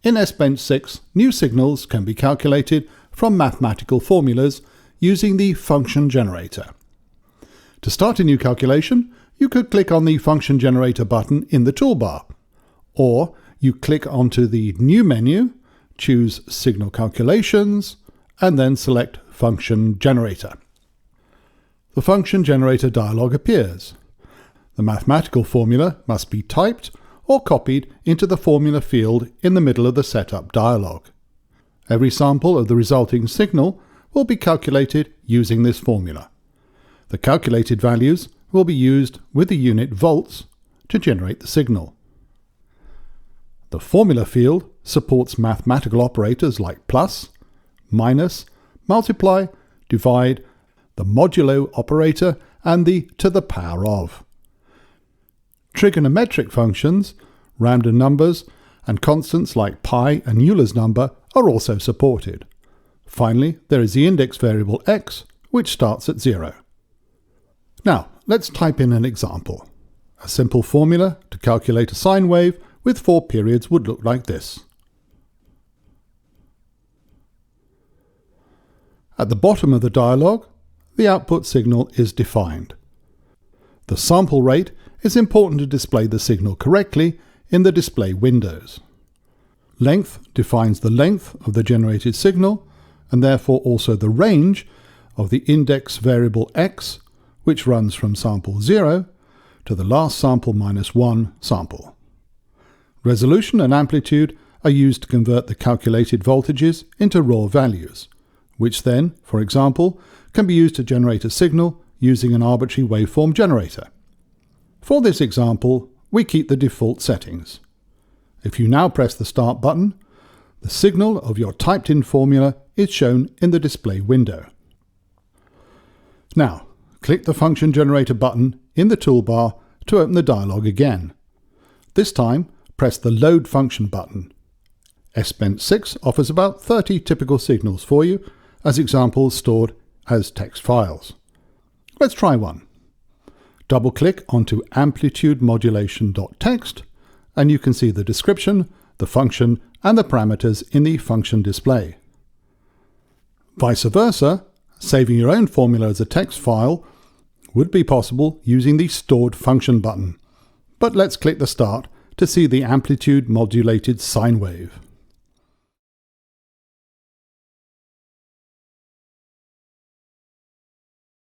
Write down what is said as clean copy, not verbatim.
In SBench 6, new signals can be calculated from mathematical formulas using the function generator. To start a new calculation, you could click on the function generator button in the toolbar, or you click onto the New menu, choose Signal Calculations, and then select Function Generator. The Function Generator dialog appears. The mathematical formula must be typed or copied into the formula field in the middle of the Setup dialog. Every sample of the resulting signal will be calculated using this formula. The calculated values will be used with the unit volts to generate the signal. The formula field supports mathematical operators like plus, minus, multiply, divide, the modulo operator, and the to the power of. Trigonometric functions, random numbers, and constants like pi and Euler's number are also supported. Finally, there is the index variable x, which starts at 0. Now, let's type in an example. A simple formula to calculate a sine wave with 4 periods would look like this. At the bottom of the dialog, the output signal is defined. The sample rate is important to display the signal correctly in the display windows. Length defines the length of the generated signal, and therefore also the range of the index variable x, which runs from sample 0 to the last sample minus 1 sample. Resolution and amplitude are used to convert the calculated voltages into raw values, which then, for example, can be used to generate a signal using an arbitrary waveform generator. For this example, we keep the default settings. If you now press the Start button, the signal of your typed-in formula is shown in the display window. Now, click the Function Generator button in the toolbar to open the dialog again. This time, press the Load Function button. SBench 6 offers about 30 typical signals for you, as examples stored as text files. Let's try one. Double-click onto amplitude-modulation.txt, and you can see the description, the function, and the parameters in the function display. Vice versa, saving your own formula as a text file would be possible using the Stored Function button. But let's click the Start to see the amplitude-modulated sine wave.